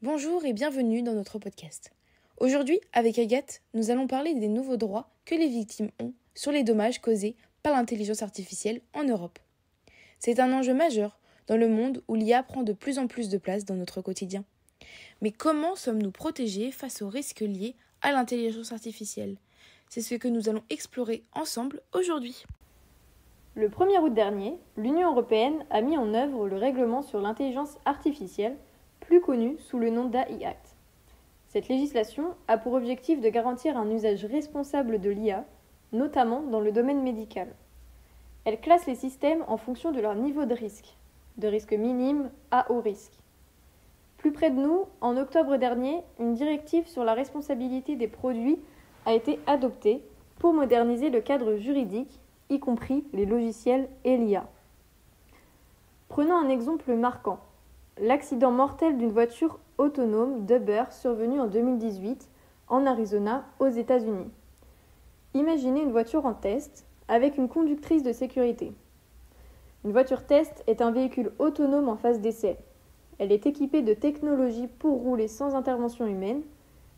Bonjour et bienvenue dans notre podcast. Aujourd'hui, avec Agathe, nous allons parler des nouveaux droits que les victimes ont sur les dommages causés par l'intelligence artificielle en Europe. C'est un enjeu majeur dans le monde où l'IA prend de plus en plus de place dans notre quotidien. Mais comment sommes-nous protégés face aux risques liés à l'intelligence artificielle ? C'est ce que nous allons explorer ensemble aujourd'hui. Le 1er août dernier, l'Union européenne a mis en œuvre le règlement sur l'intelligence artificielle, plus connu sous le nom d'AI Act. Cette législation a pour objectif de garantir un usage responsable de l'IA, notamment dans le domaine médical. Elle classe les systèmes en fonction de leur niveau de risque minime à haut risque. Plus près de nous, en octobre dernier, une directive sur la responsabilité des produits a été adoptée pour moderniser le cadre juridique, y compris les logiciels et l'IA. Prenons un exemple marquant. L'accident mortel d'une voiture autonome d'Uber survenu en 2018 en Arizona, aux États-Unis. Imaginez une voiture en test avec une conductrice de sécurité. Une voiture test est un véhicule autonome en phase d'essai. Elle est équipée de technologies pour rouler sans intervention humaine,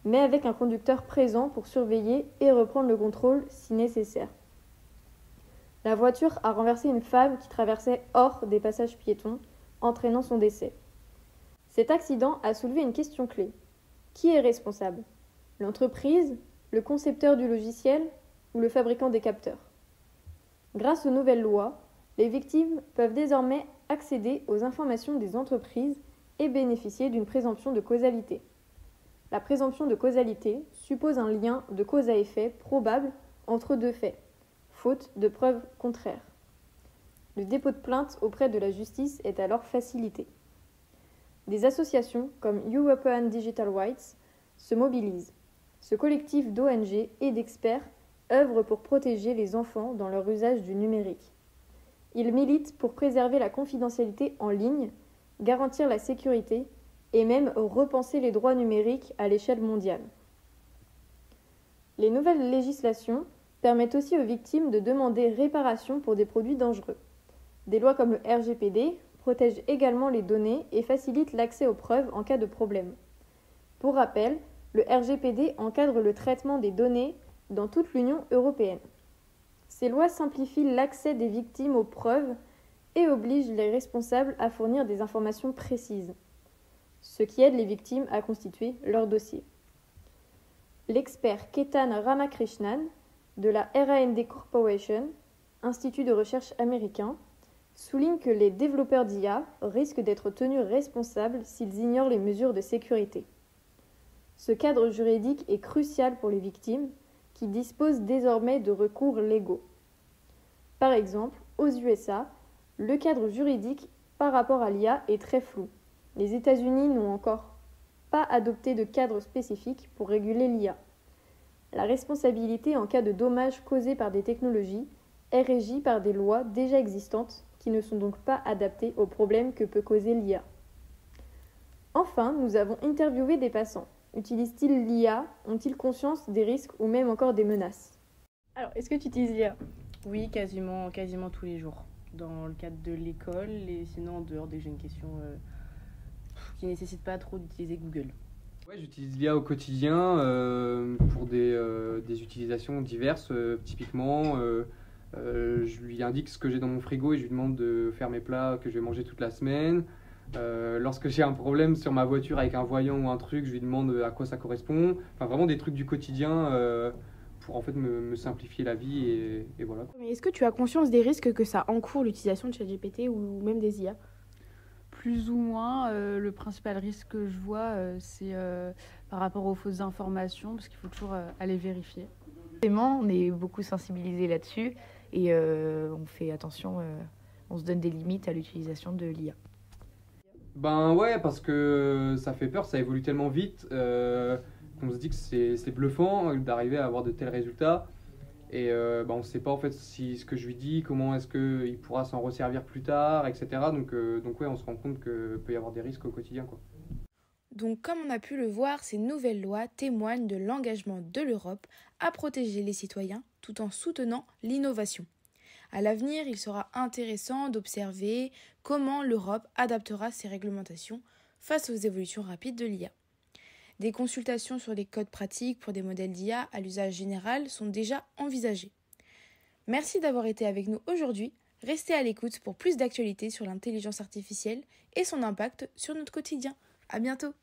mais avec un conducteur présent pour surveiller et reprendre le contrôle si nécessaire. La voiture a renversé une femme qui traversait hors des passages piétons, entraînant son décès. Cet accident a soulevé une question clé. Qui est responsable ? L'entreprise, le concepteur du logiciel ou le fabricant des capteurs ? Grâce aux nouvelles lois, les victimes peuvent désormais accéder aux informations des entreprises et bénéficier d'une présomption de causalité. La présomption de causalité suppose un lien de cause à effet probable entre deux faits, faute de preuves contraires. Le dépôt de plainte auprès de la justice est alors facilité. Des associations comme European Digital Rights se mobilisent. Ce collectif d'ONG et d'experts œuvre pour protéger les enfants dans leur usage du numérique. Ils militent pour préserver la confidentialité en ligne, garantir la sécurité et même repenser les droits numériques à l'échelle mondiale. Les nouvelles législations permettent aussi aux victimes de demander réparation pour des produits dangereux. Des lois comme le RGPD protègent également les données et facilitent l'accès aux preuves en cas de problème. Pour rappel, le RGPD encadre le traitement des données dans toute l'Union européenne. Ces lois simplifient l'accès des victimes aux preuves et obligent les responsables à fournir des informations précises, ce qui aide les victimes à constituer leur dossier. L'expert Ketan Ramakrishnan de la RAND Corporation, institut de recherche américain, souligne que les développeurs d'IA risquent d'être tenus responsables s'ils ignorent les mesures de sécurité. Ce cadre juridique est crucial pour les victimes qui disposent désormais de recours légaux. Par exemple, aux USA, le cadre juridique par rapport à l'IA est très flou. Les États-Unis n'ont encore pas adopté de cadre spécifique pour réguler l'IA. La responsabilité en cas de dommages causés par des technologies est régie par des lois déjà existantes qui ne sont donc pas adaptées aux problèmes que peut causer l'IA. Enfin, nous avons interviewé des passants. Utilisent-ils l'IA ? Ont-ils conscience des risques ou même encore des menaces ? Alors, est-ce que tu utilises l'IA ? Oui, quasiment tous les jours. Dans le cadre de l'école et sinon en dehors dès que j'ai une question qui ne nécessite pas trop d'utiliser Google. Ouais, j'utilise l'IA au quotidien pour des utilisations diverses. Typiquement, je lui indique ce que j'ai dans mon frigo et je lui demande de faire mes plats que je vais manger toute la semaine. Lorsque j'ai un problème sur ma voiture avec un voyant ou un truc, je lui demande à quoi ça correspond. Enfin, vraiment des trucs du quotidien pour en fait me simplifier la vie et voilà. Mais est-ce que tu as conscience des risques que ça encourt l'utilisation de ChatGPT ou même des IA ? Plus ou moins, le principal risque que je vois, c'est par rapport aux fausses informations, parce qu'il faut toujours aller vérifier. On est beaucoup sensibilisés là-dessus et on fait attention, on se donne des limites à l'utilisation de l'IA. Ben ouais, parce que ça fait peur, ça évolue tellement vite qu'on se dit que c'est bluffant d'arriver à avoir de tels résultats. Et on ne sait pas en fait si ce que je lui dis, comment est-ce qu'il pourra s'en resservir plus tard, etc. Donc ouais, on se rend compte qu'il peut y avoir des risques au quotidien, quoi. Donc, comme on a pu le voir, ces nouvelles lois témoignent de l'engagement de l'Europe à protéger les citoyens tout en soutenant l'innovation. À l'avenir, il sera intéressant d'observer comment l'Europe adaptera ses réglementations face aux évolutions rapides de l'IA. Des consultations sur les codes pratiques pour des modèles d'IA à l'usage général sont déjà envisagées. Merci d'avoir été avec nous aujourd'hui. Restez à l'écoute pour plus d'actualités sur l'intelligence artificielle et son impact sur notre quotidien. À bientôt!